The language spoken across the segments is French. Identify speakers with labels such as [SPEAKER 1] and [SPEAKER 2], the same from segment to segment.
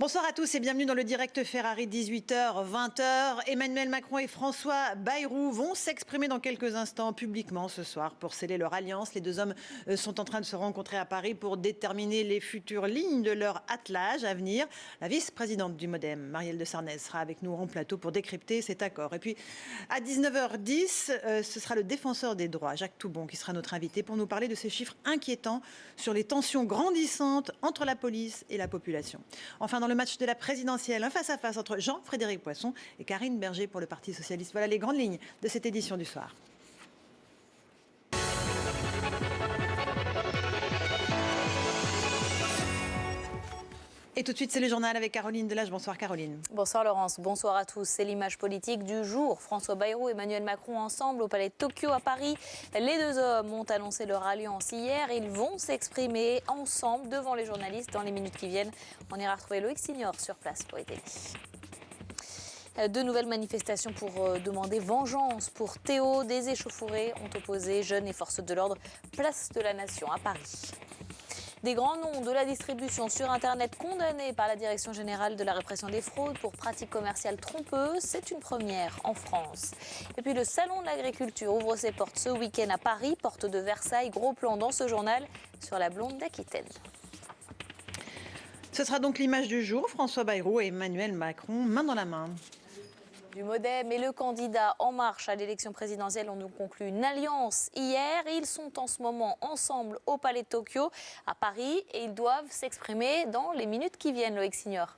[SPEAKER 1] Bonsoir à tous et bienvenue dans le direct Ferrari 18h-20h. Emmanuel Macron et François Bayrou vont s'exprimer dans quelques instants publiquement ce soir pour sceller leur alliance. Les deux hommes sont en train de se rencontrer à Paris pour déterminer les futures lignes de leur attelage à venir. La vice-présidente du MoDem, Marielle de Sarnez, sera avec nous en plateau pour décrypter cet accord. Et puis à 19h10, ce sera le défenseur des droits, Jacques Toubon, qui sera notre invité pour nous parler de ces chiffres inquiétants sur les tensions grandissantes entre la police et la population. Enfin, dans le match de la présidentielle, un face-à-face entre Jean-Frédéric Poisson et Karine Berger pour le Parti socialiste. Voilà les grandes lignes de cette édition du soir. Et tout de suite, c'est le journal avec Caroline Delage. Bonsoir Caroline.
[SPEAKER 2] Bonsoir Laurence, bonsoir à tous. C'est l'image politique du jour. François Bayrou et Emmanuel Macron ensemble au Palais de Tokyo à Paris. Les deux hommes ont annoncé leur alliance hier. Ils vont s'exprimer ensemble devant les journalistes dans les minutes qui viennent. On ira retrouver Loïc Signor sur place pour aider. De nouvelles manifestations pour demander vengeance pour Théo. Des échauffourées ont opposé jeunes et forces de l'ordre. Place de la Nation à Paris. Des grands noms de la distribution sur Internet condamnés par la Direction générale de la répression des fraudes pour pratiques commerciales trompeuses. C'est une première en France. Et puis le Salon de l'agriculture ouvre ses portes ce week-end à Paris, porte de Versailles. Gros plan dans ce journal sur la blonde d'Aquitaine.
[SPEAKER 1] Ce sera donc l'image du jour. François Bayrou et Emmanuel Macron, main dans la main.
[SPEAKER 2] Du MoDem et le candidat En Marche à l'élection présidentielle ont donc conclu une alliance hier. Ils sont en ce moment ensemble au Palais de Tokyo à Paris et ils doivent s'exprimer dans les minutes qui viennent, Loïc Signor.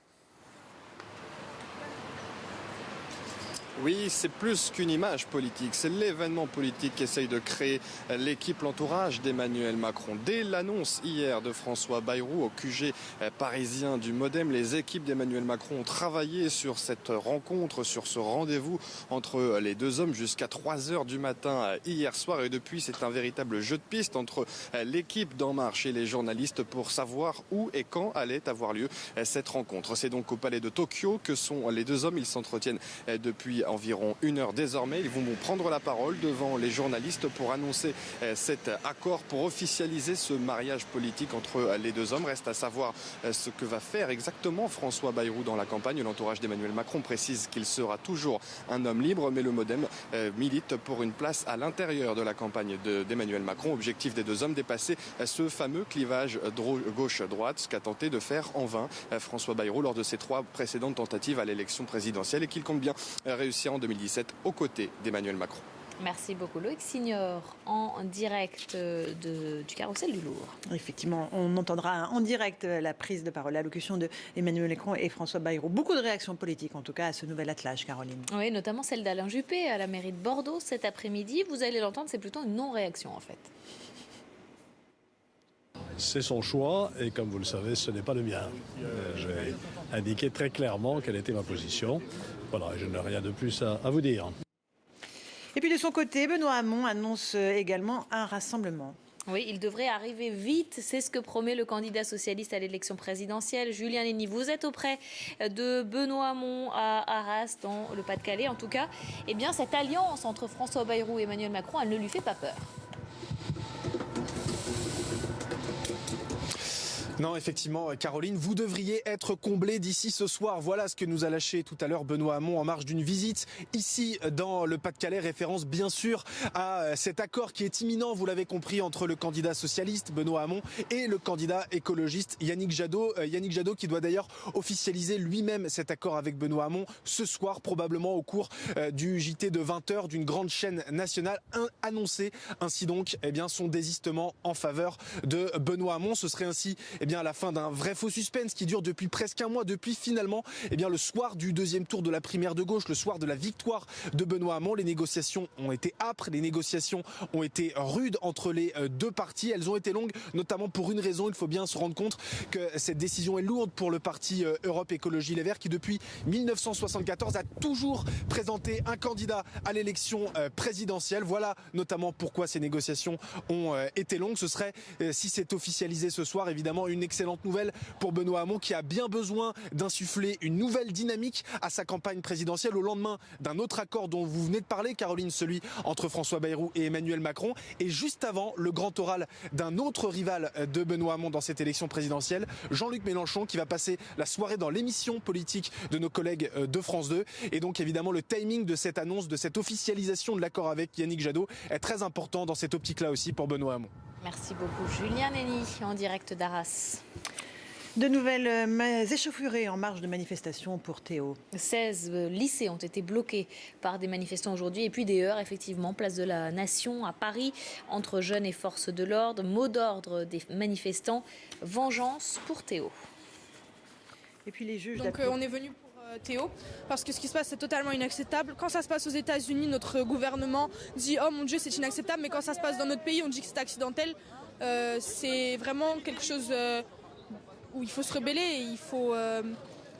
[SPEAKER 3] Oui, c'est plus qu'une image politique, c'est l'événement politique qu'essaye de créer l'équipe, l'entourage d'Emmanuel Macron. Dès l'annonce hier de François Bayrou au QG parisien du MoDem, les équipes d'Emmanuel Macron ont travaillé sur cette rencontre, sur ce rendez-vous entre les deux hommes jusqu'à 3h du matin hier soir. Et depuis, c'est un véritable jeu de piste entre l'équipe d'En Marche et les journalistes pour savoir où et quand allait avoir lieu cette rencontre. C'est donc au Palais de Tokyo que sont les deux hommes. Ils s'entretiennent depuis environ 1 heure désormais. Ils vont prendre la parole devant les journalistes pour annoncer cet accord, pour officialiser ce mariage politique entre les deux hommes. Reste à savoir ce que va faire exactement François Bayrou dans la campagne. L'entourage d'Emmanuel Macron précise qu'il sera toujours un homme libre, mais le MoDem milite pour une place à l'intérieur de la campagne d'Emmanuel Macron. Objectif des deux hommes, dépasser ce fameux clivage gauche-droite, ce qu'a tenté de faire en vain François Bayrou lors de ses 3 précédentes tentatives à l'élection présidentielle et qu'il compte bien réussir en 2017 aux côtés d'Emmanuel Macron.
[SPEAKER 2] Merci beaucoup Loïc Signor en direct du carrousel du Louvre.
[SPEAKER 1] Effectivement, on entendra en direct la prise de parole, l'allocution d'Emmanuel Macron et François Bayrou. Beaucoup de réactions politiques en tout cas à ce nouvel attelage, Caroline.
[SPEAKER 2] Oui, notamment celle d'Alain Juppé à la mairie de Bordeaux cet après-midi. Vous allez l'entendre, c'est plutôt une non-réaction en fait.
[SPEAKER 4] C'est son choix et comme vous le savez, ce n'est pas le mien. J'ai indiqué très clairement quelle était ma position. Voilà, je n'ai rien de plus à vous dire.
[SPEAKER 1] Et puis de son côté, Benoît Hamon annonce également un rassemblement.
[SPEAKER 2] Oui, il devrait arriver vite, c'est ce que promet le candidat socialiste à l'élection présidentielle. Julien Lenny, vous êtes auprès de Benoît Hamon à Arras, dans le Pas-de-Calais. En tout cas, eh bien, cette alliance entre François Bayrou et Emmanuel Macron, elle ne lui fait pas peur.
[SPEAKER 5] Non, effectivement, Caroline, vous devriez être comblée d'ici ce soir. Voilà ce que nous a lâché tout à l'heure Benoît Hamon en marge d'une visite ici dans le Pas-de-Calais. Référence bien sûr à cet accord qui est imminent, vous l'avez compris, entre le candidat socialiste Benoît Hamon et le candidat écologiste Yannick Jadot. Yannick Jadot qui doit d'ailleurs officialiser lui-même cet accord avec Benoît Hamon ce soir, probablement au cours du JT de 20h d'une grande chaîne nationale. Annoncer ainsi donc son désistement en faveur de Benoît Hamon. Ce serait ainsi à la fin d'un vrai faux suspense qui dure depuis presque un mois, depuis finalement le soir du deuxième tour de la primaire de gauche, le soir de la victoire de Benoît Hamon. Les négociations ont été âpres, les négociations ont été rudes entre les deux partis. Elles ont été longues, notamment pour une raison, il faut bien se rendre compte que cette décision est lourde pour le parti Europe Écologie Les Verts qui depuis 1974 a toujours présenté un candidat à l'élection présidentielle. Voilà notamment pourquoi ces négociations ont été longues. Ce serait, si c'est officialisé ce soir, évidemment une une excellente nouvelle pour Benoît Hamon qui a bien besoin d'insuffler une nouvelle dynamique à sa campagne présidentielle au lendemain d'un autre accord dont vous venez de parler, Caroline, celui entre François Bayrou et Emmanuel Macron, et juste avant le grand oral d'un autre rival de Benoît Hamon dans cette élection présidentielle, Jean-Luc Mélenchon, qui va passer la soirée dans l'émission politique de nos collègues de France 2. Et donc évidemment le timing de cette annonce, de cette officialisation de l'accord avec Yannick Jadot est très important dans cette optique-là aussi pour Benoît Hamon.
[SPEAKER 2] Merci beaucoup Julien Nény en direct d'Arras.
[SPEAKER 1] De nouvelles échauffourées en marge de manifestations pour Théo.
[SPEAKER 2] 16 lycées ont été bloqués par des manifestants aujourd'hui et puis des heurts, effectivement, place de la Nation à Paris, entre jeunes et forces de l'ordre. Mot d'ordre des manifestants, vengeance pour Théo.
[SPEAKER 1] Et puis les juges.
[SPEAKER 6] Donc on est venu pour Théo, parce que ce qui se passe c'est totalement inacceptable. Quand ça se passe aux États-Unis, notre gouvernement dit oh mon Dieu c'est inacceptable, mais quand ça se passe dans notre pays on dit que c'est accidentel. C'est vraiment quelque chose où il faut se rebeller et il faut...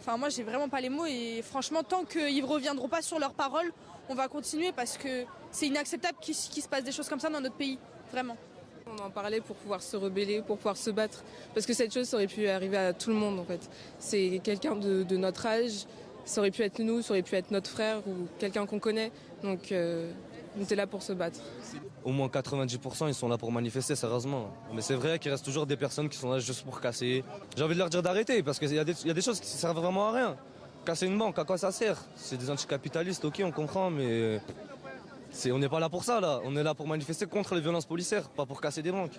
[SPEAKER 6] Enfin moi j'ai vraiment pas les mots et franchement tant qu'ils ne reviendront pas sur leurs paroles, on va continuer parce que c'est inacceptable qu'il se passe des choses comme ça dans notre pays, vraiment.
[SPEAKER 7] On en parlait pour pouvoir se rebeller, pour pouvoir se battre, parce que cette chose ça aurait pu arriver à tout le monde en fait. C'est quelqu'un de notre âge, ça aurait pu être nous, ça aurait pu être notre frère ou quelqu'un qu'on connaît, donc on était là pour se battre.
[SPEAKER 8] Au moins 90% ils sont là pour manifester sérieusement. Mais c'est vrai qu'il reste toujours des personnes qui sont là juste pour casser. J'ai envie de leur dire d'arrêter parce qu'il y a des choses qui ne servent vraiment à rien. Casser une banque, à quoi ça sert? C'est des anticapitalistes, ok on comprend, mais on n'est pas là pour ça là. On est là pour manifester contre les violences policières, pas pour casser des banques.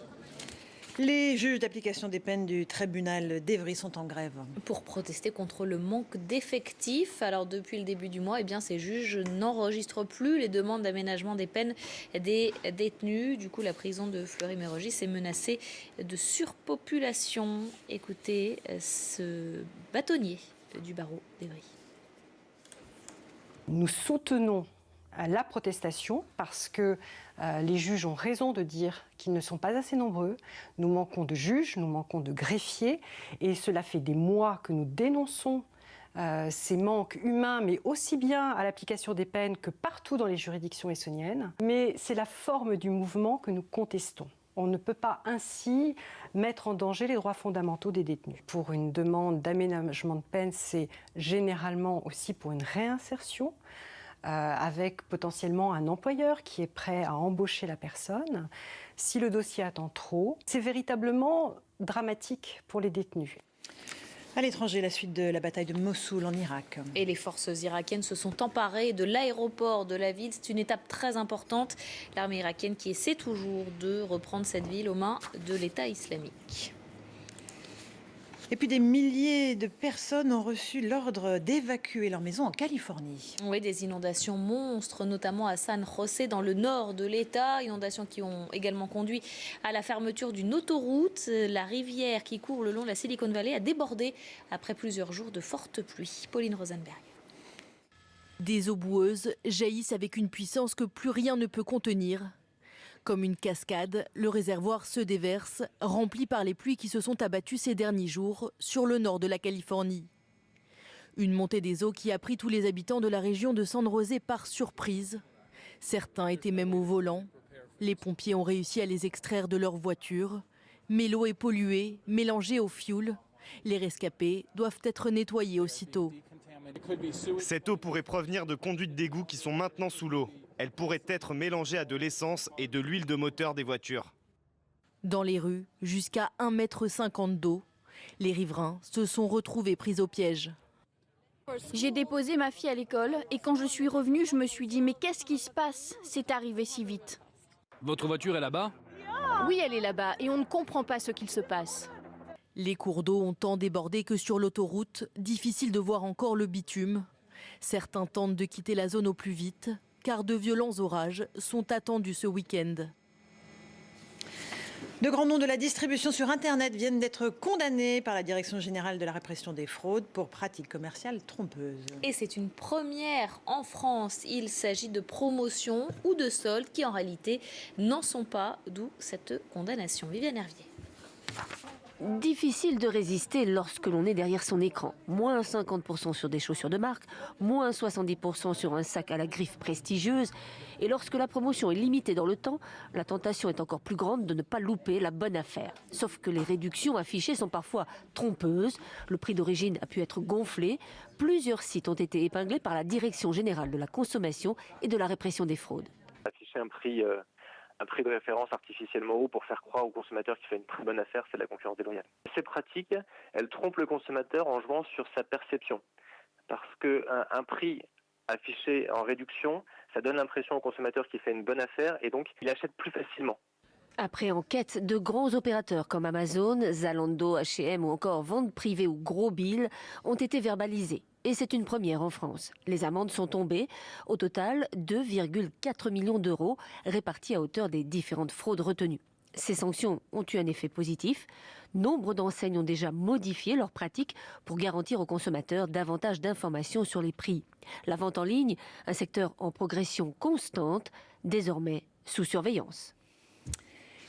[SPEAKER 1] Les juges d'application des peines du tribunal d'Evry sont en grève.
[SPEAKER 2] Pour protester contre le manque d'effectifs. Alors depuis le début du mois, ces juges n'enregistrent plus les demandes d'aménagement des peines des détenus. Du coup, la prison de Fleury-Mérogis est menacée de surpopulation. Écoutez ce bâtonnier du barreau d'Evry.
[SPEAKER 9] Nous soutenons la protestation parce que les juges ont raison de dire qu'ils ne sont pas assez nombreux. Nous manquons de juges, nous manquons de greffiers et cela fait des mois que nous dénonçons ces manques humains, mais aussi bien à l'application des peines que partout dans les juridictions essonniennes. Mais c'est la forme du mouvement que nous contestons. On ne peut pas ainsi mettre en danger les droits fondamentaux des détenus. Pour une demande d'aménagement de peine, c'est généralement aussi pour une réinsertion. Avec potentiellement un employeur qui est prêt à embaucher la personne. Si le dossier attend trop, c'est véritablement dramatique pour les détenus.
[SPEAKER 1] À l'étranger, la suite de la bataille de Mossoul en Irak.
[SPEAKER 2] Et les forces irakiennes se sont emparées de l'aéroport de la ville. C'est une étape très importante. L'armée irakienne qui essaie toujours de reprendre cette ville aux mains de l'État islamique.
[SPEAKER 1] Et puis des milliers de personnes ont reçu l'ordre d'évacuer leur maison en Californie.
[SPEAKER 2] Oui, des inondations monstres, notamment à San José, dans le nord de l'État. Inondations qui ont également conduit à la fermeture d'une autoroute. La rivière qui court le long de la Silicon Valley a débordé après plusieurs jours de fortes pluies. Pauline Rosenberg.
[SPEAKER 10] Des eaux boueuses jaillissent avec une puissance que plus rien ne peut contenir. Comme une cascade, le réservoir se déverse, rempli par les pluies qui se sont abattues ces derniers jours sur le nord de la Californie. Une montée des eaux qui a pris tous les habitants de la région de San José par surprise. Certains étaient même au volant. Les pompiers ont réussi à les extraire de leur voiture. Mais l'eau est polluée, mélangée au fioul. Les rescapés doivent être nettoyés aussitôt.
[SPEAKER 11] Cette eau pourrait provenir de conduites d'égout qui sont maintenant sous l'eau. Elle pourrait être mélangée à de l'essence et de l'huile de moteur des voitures.
[SPEAKER 10] Dans les rues, jusqu'à 1,50 m d'eau, les riverains se sont retrouvés pris au piège.
[SPEAKER 12] J'ai déposé ma fille à l'école et quand je suis revenue, je me suis dit mais qu'est-ce qui se passe? C'est arrivé si vite.
[SPEAKER 13] Votre voiture est là-bas?
[SPEAKER 12] Oui, elle est là-bas et on ne comprend pas ce qu'il se passe.
[SPEAKER 10] Les cours d'eau ont tant débordé que sur l'autoroute, difficile de voir encore le bitume. Certains tentent de quitter la zone au plus vite, car de violents orages sont attendus ce week-end.
[SPEAKER 1] De grands noms de la distribution sur Internet viennent d'être condamnés par la Direction générale de la répression des fraudes pour pratiques commerciales trompeuses.
[SPEAKER 2] Et c'est une première en France. Il s'agit de promotions ou de soldes qui en réalité n'en sont pas, d'où cette condamnation. Viviane Hervier.
[SPEAKER 14] Difficile de résister lorsque l'on est derrière son écran. Moins 50% sur des chaussures de marque, moins 70% sur un sac à la griffe prestigieuse. Et lorsque la promotion est limitée dans le temps, la tentation est encore plus grande de ne pas louper la bonne affaire. Sauf que les réductions affichées sont parfois trompeuses. Le prix d'origine a pu être gonflé. Plusieurs sites ont été épinglés par la Direction générale de la consommation et de la répression des fraudes.
[SPEAKER 15] Afficher un prix de référence artificiellement haut pour faire croire au consommateur qu'il fait une très bonne affaire, c'est de la concurrence déloyale. Ces pratiques, elles trompent le consommateur en jouant sur sa perception. Parce qu'un prix affiché en réduction, ça donne l'impression au consommateur qu'il fait une bonne affaire et donc il achète plus facilement.
[SPEAKER 14] Après enquête, de grands opérateurs comme Amazon, Zalando, H&M ou encore Vente Privée ou Gros Bill ont été verbalisés. Et c'est une première en France. Les amendes sont tombées. Au total, 2,4 millions d'euros répartis à hauteur des différentes fraudes retenues. Ces sanctions ont eu un effet positif. Nombre d'enseignes ont déjà modifié leurs pratiques pour garantir aux consommateurs davantage d'informations sur les prix. La vente en ligne, un secteur en progression constante, désormais sous surveillance.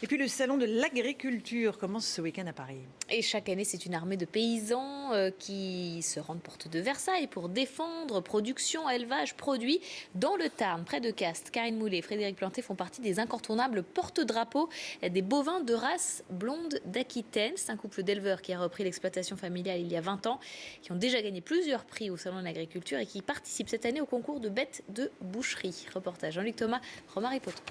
[SPEAKER 1] Et puis le salon de l'agriculture commence ce week-end à Paris.
[SPEAKER 2] Et chaque année, c'est une armée de paysans qui se rendent porte de Versailles pour défendre production, élevage, produits dans le Tarn, près de Castres. Karine Moulet et Frédéric Planté font partie des incontournables porte-drapeaux des bovins de race blonde d'Aquitaine. C'est un couple d'éleveurs qui a repris l'exploitation familiale il y a 20 ans, qui ont déjà gagné plusieurs prix au salon de l'agriculture et qui participent cette année au concours de bêtes de boucherie. Reportage Jean-Luc Thomas, Romary Poteau.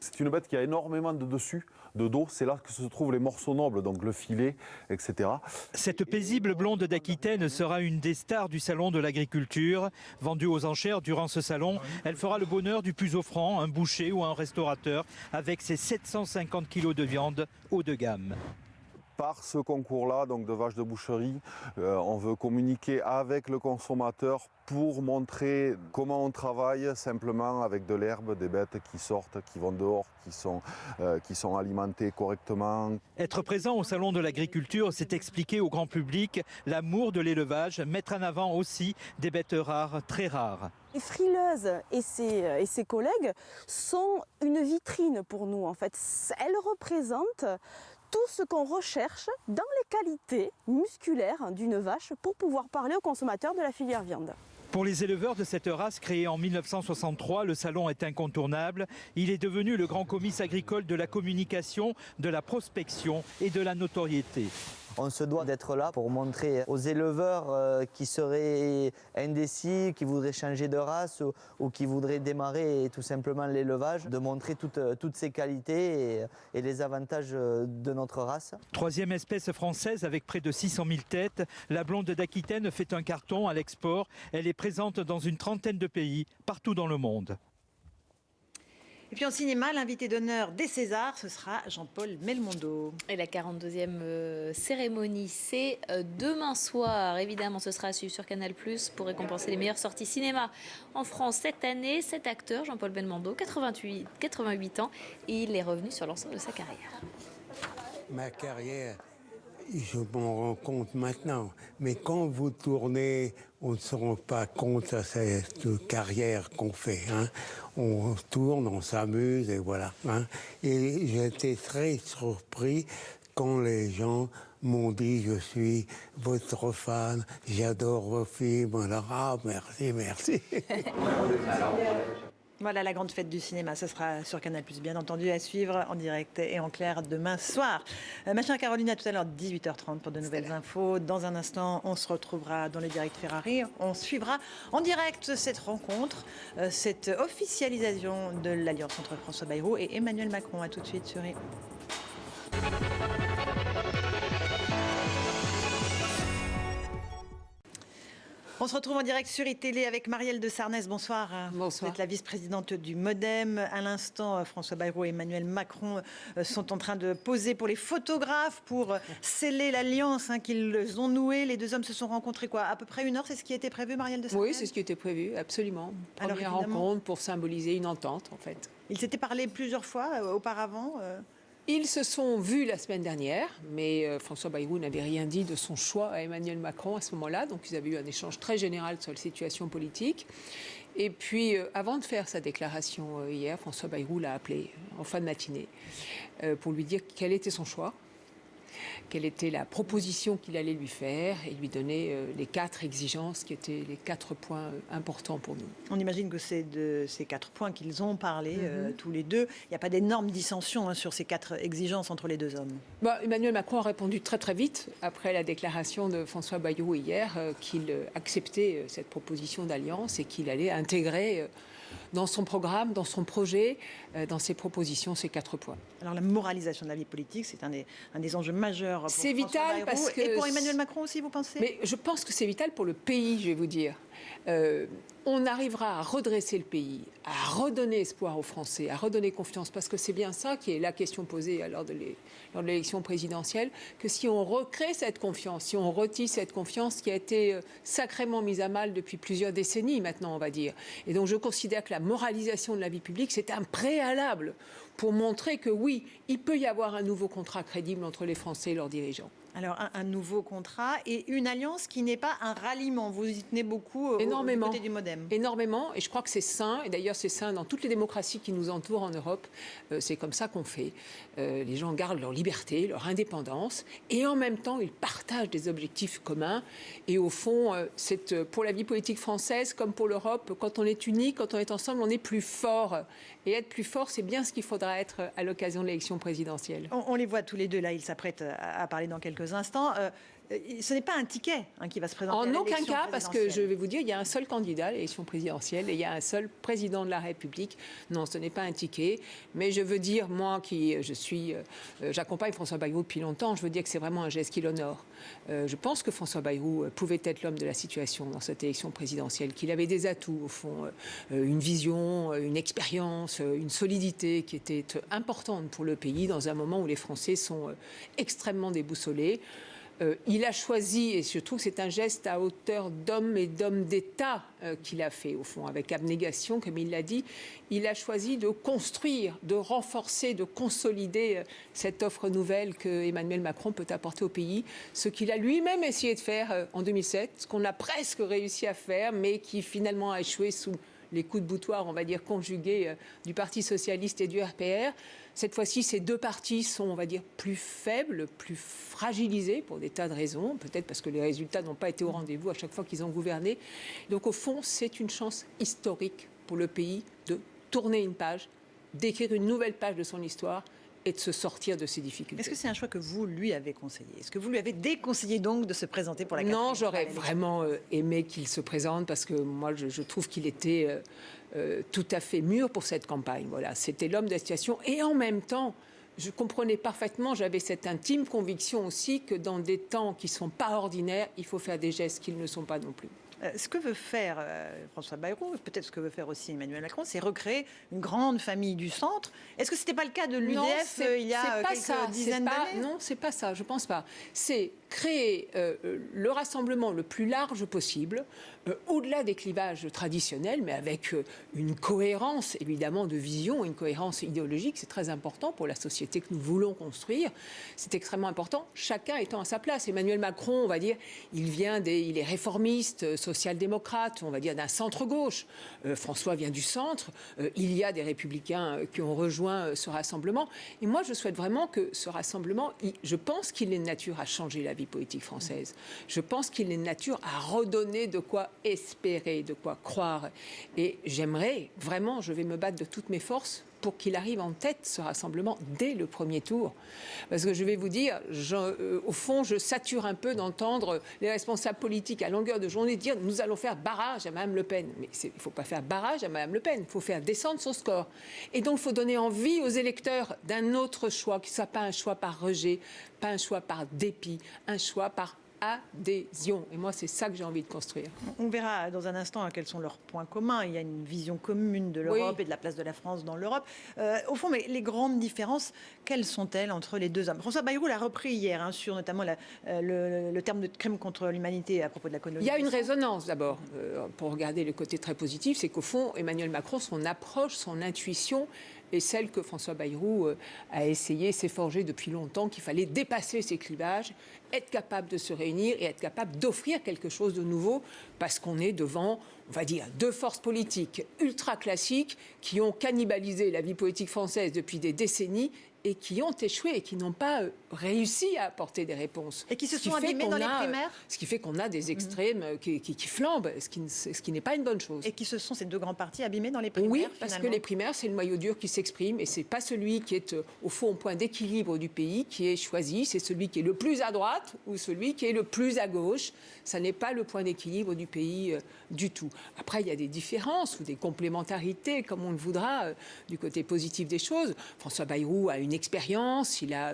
[SPEAKER 16] C'est une bête qui a énormément de dessus, de dos. C'est là que se trouvent les morceaux nobles, donc le filet, etc.
[SPEAKER 17] Cette paisible blonde d'Aquitaine sera une des stars du salon de l'agriculture. Vendue aux enchères durant ce salon, elle fera le bonheur du plus offrant, un boucher ou un restaurateur, avec ses 750 kilos de viande haut de gamme.
[SPEAKER 16] Par ce concours-là, donc de vaches de boucherie, on veut communiquer avec le consommateur pour montrer comment on travaille simplement avec de l'herbe, des bêtes qui sortent, qui vont dehors, qui sont alimentées correctement.
[SPEAKER 17] Être présent au salon de l'agriculture, c'est expliquer au grand public l'amour de l'élevage, mettre en avant aussi des bêtes rares, très rares.
[SPEAKER 18] Et Frileuse et ses collègues sont une vitrine pour nous en fait. Elles représentent tout ce qu'on recherche dans les qualités musculaires d'une vache pour pouvoir parler aux consommateurs de la filière viande.
[SPEAKER 17] Pour les éleveurs de cette race créée en 1963, le salon est incontournable. Il est devenu le grand comice agricole de la communication, de la prospection et de la notoriété.
[SPEAKER 19] On se doit d'être là pour montrer aux éleveurs qui seraient indécis, qui voudraient changer de race ou qui voudraient démarrer tout simplement l'élevage, de montrer toutes ces qualités et les avantages de notre race.
[SPEAKER 17] Troisième espèce française avec près de 600 000 têtes, la blonde d'Aquitaine fait un carton à l'export. Elle est présente dans une trentaine de pays, partout dans le monde.
[SPEAKER 1] Et puis en cinéma, l'invité d'honneur des Césars, ce sera Jean-Paul Belmondo.
[SPEAKER 2] Et la 42e cérémonie, c'est demain soir. Évidemment, ce sera à suivre sur Canal+ pour récompenser les meilleures sorties cinéma en France cette année. Cet acteur, Jean-Paul Belmondo, 88 ans, et il est revenu sur l'ensemble de sa carrière.
[SPEAKER 20] Ma carrière, je m'en rends compte maintenant. Mais quand vous tournez, on ne se rend pas compte de cette carrière qu'on fait. Hein. On tourne, on s'amuse et voilà. Hein. Et j'ai été très surpris quand les gens m'ont dit « Je suis votre fan, j'adore vos films ». Alors, ah, merci.
[SPEAKER 1] Voilà la grande fête du cinéma, ce sera sur Canal+, bien entendu, à suivre en direct et en clair demain soir. Ma chère Caroline, à tout à l'heure, 18h30 pour de nouvelles infos. Dans un instant, on se retrouvera dans le direct Ferrari. On suivra en direct cette rencontre, cette officialisation de l'alliance entre François Bayrou et Emmanuel Macron. À tout de suite sur On se retrouve en direct sur iTélé avec Marielle de Sarnez. Bonsoir. Bonsoir. Vous êtes la vice-présidente du MoDem. À l'instant, François Bayrou et Emmanuel Macron sont en train de poser pour les photographes pour sceller l'alliance qu'ils ont nouée. Les deux hommes se sont rencontrés à peu près 1 heure. C'est ce qui était prévu, Marielle de Sarnez?
[SPEAKER 21] Oui, c'est ce qui était prévu, absolument. Première rencontre pour symboliser une entente, en fait.
[SPEAKER 1] Ils s'étaient parlé plusieurs fois auparavant
[SPEAKER 21] Ils se sont vus la semaine dernière, mais François Bayrou n'avait rien dit de son choix à Emmanuel Macron à ce moment-là. Donc ils avaient eu un échange très général sur la situation politique. Et puis, avant de faire sa déclaration hier, François Bayrou l'a appelé en fin de matinée pour lui dire quel était son choix. quelle était la proposition qu'il allait lui faire et lui donner les 4 exigences qui étaient les 4 points importants pour nous.
[SPEAKER 1] On imagine que c'est de ces 4 points qu'ils ont parlé tous les deux. Il n'y a pas d'énormes dissensions sur ces 4 exigences entre les deux hommes.
[SPEAKER 21] Emmanuel Macron a répondu très très vite après la déclaration de François Bayrou hier qu'il acceptait cette proposition d'alliance et qu'il allait intégrer dans son programme, dans son projet, dans ses propositions, ces 4 points.
[SPEAKER 1] Alors la moralisation de la vie politique, c'est un des enjeux majeurs pour
[SPEAKER 21] c'est
[SPEAKER 1] François
[SPEAKER 21] vital
[SPEAKER 1] Bayrou
[SPEAKER 21] parce que...
[SPEAKER 1] Et pour Emmanuel Macron aussi, vous pensez?
[SPEAKER 21] Mais je pense que c'est vital pour le pays, je vais vous dire. On arrivera à redresser le pays, à redonner espoir aux Français, à redonner confiance, parce que c'est bien ça qui est la question posée lors de l'élection présidentielle, que si on recrée cette confiance, si on retisse cette confiance qui a été sacrément mise à mal depuis plusieurs décennies maintenant, on va dire. Et donc je considère que la moralisation de la vie publique, c'est un préalable pour montrer que oui, il peut y avoir un nouveau contrat crédible entre les Français et leurs dirigeants.
[SPEAKER 1] Alors, un nouveau contrat et une alliance qui n'est pas un ralliement. Vous y tenez beaucoup du côté du MoDem.
[SPEAKER 21] Énormément, et je crois que c'est sain. Et d'ailleurs, c'est sain dans toutes les démocraties qui nous entourent en Europe. C'est comme ça qu'on fait. Les gens gardent leur liberté, leur indépendance, et en même temps, ils partagent des objectifs communs. Et au fond, c'est pour la vie politique française, comme pour l'Europe, quand on est unis, quand on est ensemble, on est plus fort. Et être plus fort, c'est bien ce qu'il faudra être à l'occasion de l'élection présidentielle.
[SPEAKER 1] On les voit tous les deux là, ils s'apprêtent à parler dans quelques instants. Ce n'est pas un ticket qui va se présenter à l'élection présidentielle.
[SPEAKER 21] En aucun cas, parce que je vais vous dire, il y a un seul candidat à l'élection présidentielle et il y a un seul président de la République. Non, ce n'est pas un ticket. Mais je veux dire, moi qui j'accompagne François Bayrou depuis longtemps, je veux dire que c'est vraiment un geste qui l'honore. Je pense que François Bayrou pouvait être l'homme de la situation dans cette élection présidentielle, qu'il avait des atouts, au fond, une vision, une expérience, une solidité qui était importante pour le pays dans un moment où les Français sont extrêmement déboussolés. Il a choisi, et je trouve que c'est un geste à hauteur d'homme et d'homme d'État qu'il a fait, au fond, avec abnégation, comme il l'a dit. Il a choisi de construire, de renforcer, de consolider cette offre nouvelle que Emmanuel Macron peut apporter au pays. Ce qu'il a lui-même essayé de faire en 2007, ce qu'on a presque réussi à faire, mais qui finalement a échoué sous les coups de boutoir, on va dire, conjugués du Parti socialiste et du RPR. Cette fois-ci, ces deux partis sont, on va dire, plus faibles, plus fragilisés pour des tas de raisons, peut-être parce que les résultats n'ont pas été au rendez-vous à chaque fois qu'ils ont gouverné. Donc, au fond, c'est une chance historique pour le pays de tourner une page, d'écrire une nouvelle page de son histoire et de se sortir de ces difficultés.
[SPEAKER 1] Est-ce que c'est un choix que vous lui avez conseillé? Est-ce que vous lui avez déconseillé donc de se présenter pour la quatrième?
[SPEAKER 21] Non, j'aurais vraiment aimé qu'il se présente parce que moi, je trouve qu'il était tout à fait mûr pour cette campagne. Voilà, c'était l'homme de la situation. Et en même temps, je comprenais parfaitement, j'avais cette intime conviction aussi que dans des temps qui ne sont pas ordinaires, il faut faire des gestes qui ne sont pas non plus.
[SPEAKER 1] Ce que veut faire François Bayrou, peut-être ce que veut faire aussi Emmanuel Macron, c'est recréer une grande famille du centre. Est-ce que ce n'était pas le cas de l'UDF il y a quelques dizaines d'années?
[SPEAKER 21] Non, c'est pas ça, je ne pense pas. C'est créer le rassemblement le plus large possible, au-delà des clivages traditionnels, mais avec une cohérence, évidemment, de vision, une cohérence idéologique. C'est très important pour la société que nous voulons construire. C'est extrêmement important, chacun étant à sa place. Emmanuel Macron, on va dire, il est réformiste, social-démocrate, on va dire d'un centre-gauche. François vient du centre. Il y a des républicains qui ont rejoint ce rassemblement. Et moi, je souhaite vraiment que ce rassemblement, je pense qu'il est de nature à changer la vie politique française. Je pense qu'il est de nature à redonner de quoi espérer, de quoi croire. Et j'aimerais, vraiment, je vais me battre de toutes mes forces pour qu'il arrive en tête, ce rassemblement, dès le premier tour. Parce que je vais vous dire, au fond, je sature un peu d'entendre les responsables politiques à longueur de journée dire « nous allons faire barrage à Mme Le Pen ». Mais il ne faut pas faire barrage à Mme Le Pen, il faut faire descendre son score. Et donc, il faut donner envie aux électeurs d'un autre choix, qui ne soit pas un choix par rejet, pas un choix par dépit, un choix par adhésion. Et moi, c'est ça que j'ai envie de construire.
[SPEAKER 1] On verra dans un instant quels sont leurs points communs. Il y a une vision commune de l'Europe et de la place de la France dans l'Europe. Au fond, mais les grandes différences, quelles sont-elles entre les deux hommes? François Bayrou l'a repris hier sur notamment le terme de crime contre l'humanité à propos de la colonisation.
[SPEAKER 21] Il y a une résonance d'abord. Pour regarder le côté très positif, c'est qu'au fond, Emmanuel Macron, son approche, son intuition, et celle que François Bayrou a essayé, s'est forgée depuis longtemps, qu'il fallait dépasser ces clivages, être capable de se réunir et être capable d'offrir quelque chose de nouveau, parce qu'on est devant, on va dire, deux forces politiques ultra classiques qui ont cannibalisé la vie politique française depuis des décennies et qui ont échoué et qui n'ont pas réussi à apporter des réponses.
[SPEAKER 1] Et qui se sont abîmés dans les primaires.
[SPEAKER 21] Ce qui fait qu'on a des extrêmes qui flambent, ce qui n'est pas une bonne chose.
[SPEAKER 1] Et qui se sont, ces deux grands partis, abîmés dans les primaires.
[SPEAKER 21] Oui, parce que les primaires, c'est le noyau dur qui s'exprime et c'est pas celui qui est au fond au point d'équilibre du pays qui est choisi, c'est celui qui est le plus à droite ou celui qui est le plus à gauche. Ça n'est pas le point d'équilibre du pays du tout. Après, il y a des différences ou des complémentarités, comme on le voudra, du côté positif des choses. François Bayrou a une expérience, il a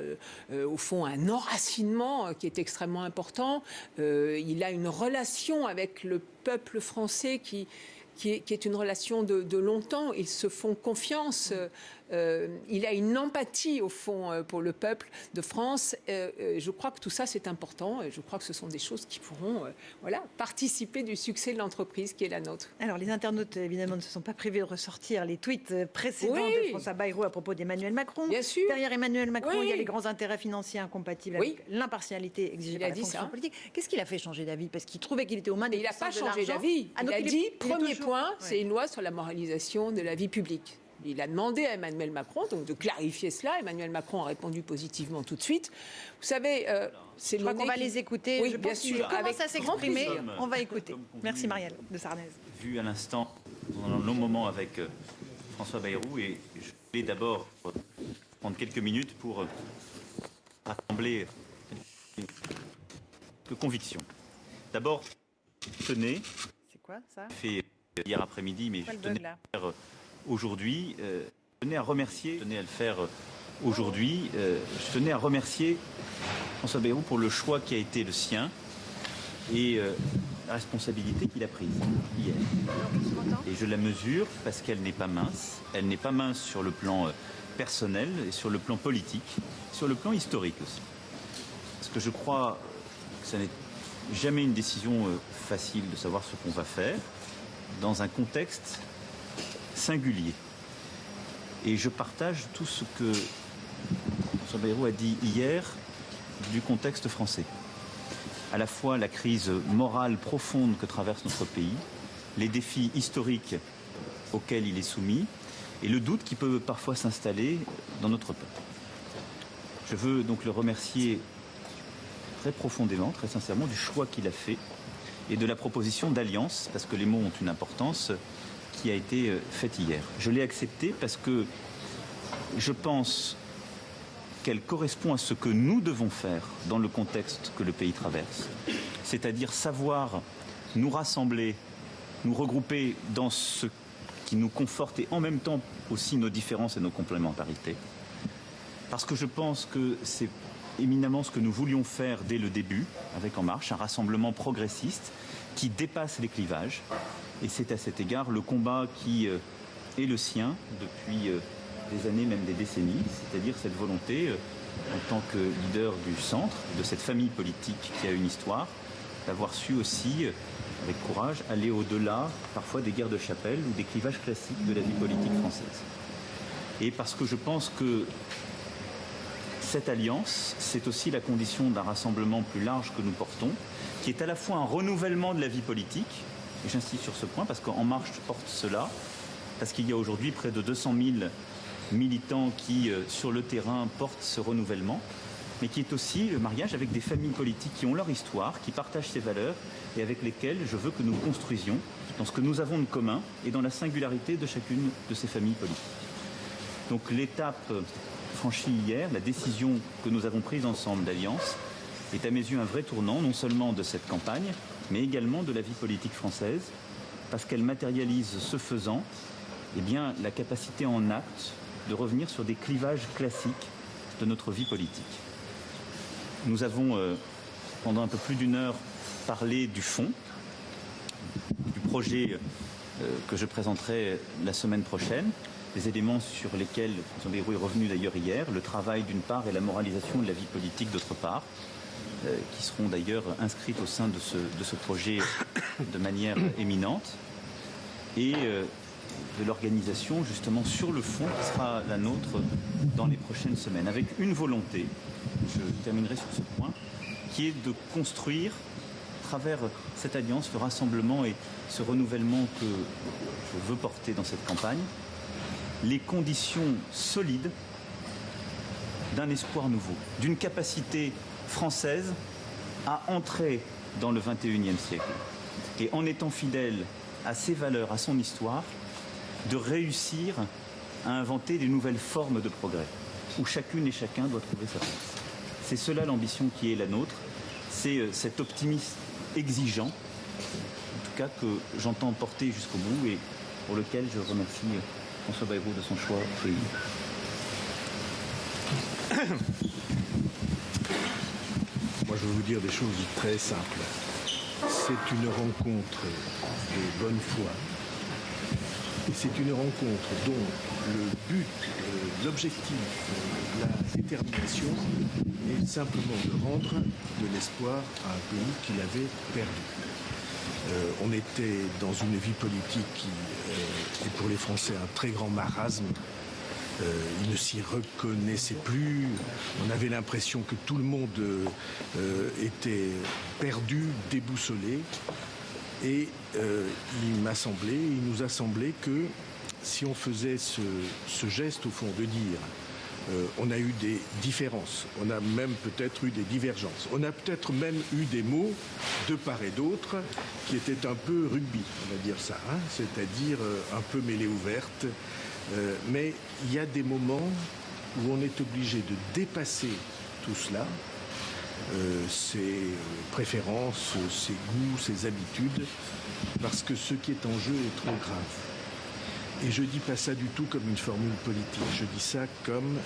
[SPEAKER 21] au fond un enracinement qui est extrêmement important. Il a une relation avec le peuple français qui est une relation de longtemps. Ils se font confiance. Il a une empathie, au fond, pour le peuple de France. Je crois que tout ça, c'est important. Je crois que ce sont des choses qui pourront participer du succès de l'entreprise qui est la nôtre.
[SPEAKER 1] Alors, les internautes, évidemment, ne se sont pas privés de ressortir les tweets précédents de François Bayrou à propos d'Emmanuel Macron.
[SPEAKER 21] Bien sûr.
[SPEAKER 1] Derrière Emmanuel Macron, il y a les grands intérêts financiers incompatibles avec l'impartialité exigée par la fonction politique. Qu'est-ce qu'il a fait changer d'avis? Parce qu'il trouvait qu'il était aux mains des puissants de l'argent.
[SPEAKER 21] Il n'a pas changé d'avis. Il a dit, premier point, c'est une loi sur la moralisation de la vie publique. Il a demandé à Emmanuel Macron donc, de clarifier cela. Emmanuel Macron a répondu positivement tout de suite. Vous savez, c'est
[SPEAKER 1] je crois qu'on va les écouter.
[SPEAKER 21] Oui,
[SPEAKER 1] je
[SPEAKER 21] bien
[SPEAKER 1] pense
[SPEAKER 21] sûr.
[SPEAKER 1] Comment ça s'exprimer? On va écouter. Merci Marielle de Sarnez.
[SPEAKER 3] Vu à l'instant, dans un long moment avec François Bayrou, et je voulais d'abord prendre quelques minutes pour rassembler quelques convictions. D'abord, je tenais,
[SPEAKER 1] c'est quoi ça?
[SPEAKER 3] Fait hier après-midi, mais je tenais à le faire aujourd'hui. Je tenais à le faire aujourd'hui. Je tenais à remercier François Bayrou pour le choix qui a été le sien et la responsabilité qu'il a prise hier. Et je la mesure parce qu'elle n'est pas mince. Elle n'est pas mince sur le plan personnel et sur le plan politique, sur le plan historique aussi. Parce que je crois que ça n'est jamais une décision facile de savoir ce qu'on va faire dans un contexte singulier. Et je partage tout ce que François Bayrou a dit hier du contexte français. À la fois la crise morale profonde que traverse notre pays, les défis historiques auxquels il est soumis et le doute qui peut parfois s'installer dans notre peuple. Je veux donc le remercier très profondément, très sincèrement, du choix qu'il a fait et de la proposition d'alliance, parce que les mots ont une importance, qui a été faite hier. Je l'ai acceptée parce que je pense qu'elle correspond à ce que nous devons faire dans le contexte que le pays traverse, c'est-à-dire savoir nous rassembler, nous regrouper dans ce qui nous conforte et en même temps aussi nos différences et nos complémentarités. Parce que je pense que c'est éminemment ce que nous voulions faire dès le début avec En Marche, un rassemblement progressiste qui dépasse les clivages. Et c'est à cet égard le combat qui est le sien depuis des années, même des décennies, c'est-à-dire cette volonté, en tant que leader du centre, de cette famille politique qui a une histoire, d'avoir su aussi, avec courage, aller au-delà parfois des guerres de chapelle ou des clivages classiques de la vie politique française. Et parce que je pense que cette alliance, c'est aussi la condition d'un rassemblement plus large que nous portons, qui est à la fois un renouvellement de la vie politique, et j'insiste sur ce point parce qu'En Marche porte cela, parce qu'il y a aujourd'hui près de 200 000 militants qui, sur le terrain, portent ce renouvellement, mais qui est aussi le mariage avec des familles politiques qui ont leur histoire, qui partagent ces valeurs et avec lesquelles je veux que nous construisions dans ce que nous avons de commun et dans la singularité de chacune de ces familles politiques. Donc l'étape franchie hier, la décision que nous avons prise ensemble d'alliance, est à mes yeux un vrai tournant, non seulement de cette campagne, mais également de la vie politique française, parce qu'elle matérialise, ce faisant, eh bien, la capacité en acte de revenir sur des clivages classiques de notre vie politique. Nous avons, pendant un peu plus d'une heure, parlé du fond, du projet que je présenterai la semaine prochaine, des éléments sur lesquels François Bayrou est revenu d'ailleurs hier, le travail d'une part et la moralisation de la vie politique d'autre part, qui seront d'ailleurs inscrites au sein de ce projet de manière éminente, et de l'organisation justement sur le fond qui sera la nôtre dans les prochaines semaines, avec une volonté, je terminerai sur ce point, qui est de construire à travers cette alliance, le rassemblement et ce renouvellement que je veux porter dans cette campagne, les conditions solides d'un espoir nouveau, d'une capacité française à entrer dans le XXIe siècle. Et en étant fidèle à ses valeurs, à son histoire, de réussir à inventer des nouvelles formes de progrès, où chacune et chacun doit trouver sa place. C'est cela l'ambition qui est la nôtre, c'est cet optimisme exigeant, en tout cas que j'entends porter jusqu'au bout et pour lequel je remercie François Bayrou de son choix pays.
[SPEAKER 4] Moi, je vais vous dire des choses très simples. C'est une rencontre de bonne foi. Et c'est une rencontre dont le but, l'objectif, la détermination est simplement de rendre de l'espoir à un pays qu'il avait perdu. On était dans une vie politique qui est pour les Français un très grand marasme. Ils ne s'y reconnaissaient plus. On avait l'impression que tout le monde était perdu, déboussolé. Et il nous a semblé que si on faisait ce geste au fond de dire on a eu des différences, on a même peut-être eu des divergences, on a peut-être même eu des mots de part et d'autre qui étaient un peu rugby, on va dire ça, hein, c'est-à-dire un peu mêlée ouverte. Mais il y a des moments où on est obligé de dépasser tout cela, ses préférences, ses goûts, ses habitudes, parce que ce qui est en jeu est trop grave. Et je ne dis pas ça du tout comme une formule politique, je dis ça comme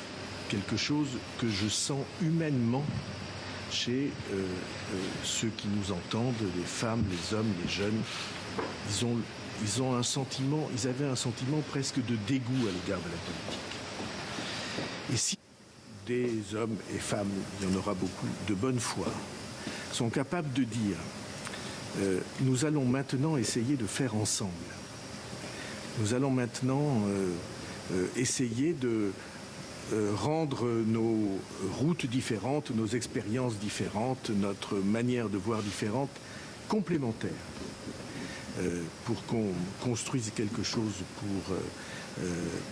[SPEAKER 4] quelque chose que je sens humainement chez ceux qui nous entendent, les femmes, les hommes, les jeunes. Ils ont un sentiment, ils avaient un sentiment presque de dégoût à l'égard de la politique. Et si des hommes et femmes, il y en aura beaucoup, de bonne foi, sont capables de dire nous allons maintenant essayer de faire ensemble. Nous allons maintenant essayer de rendre nos routes différentes, nos expériences différentes, notre manière de voir différente, complémentaires, pour qu'on construise quelque chose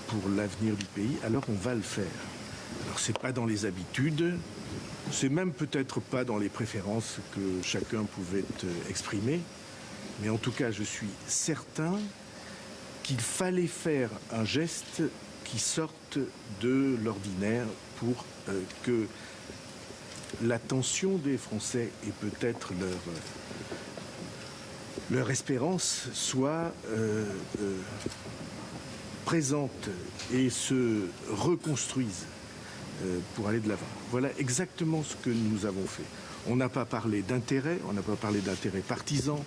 [SPEAKER 4] pour l'avenir du pays, alors on va le faire. Alors c'est pas dans les habitudes, c'est même peut-être pas dans les préférences que chacun pouvait exprimer, mais en tout cas je suis certain qu'il fallait faire un geste qui sorte de l'ordinaire pour que l'attention des Français et peut-être leur espérance soit présente et se reconstruise pour aller de l'avant. Voilà exactement ce que nous avons fait. On n'a pas parlé d'intérêt, on n'a pas parlé d'intérêt partisan,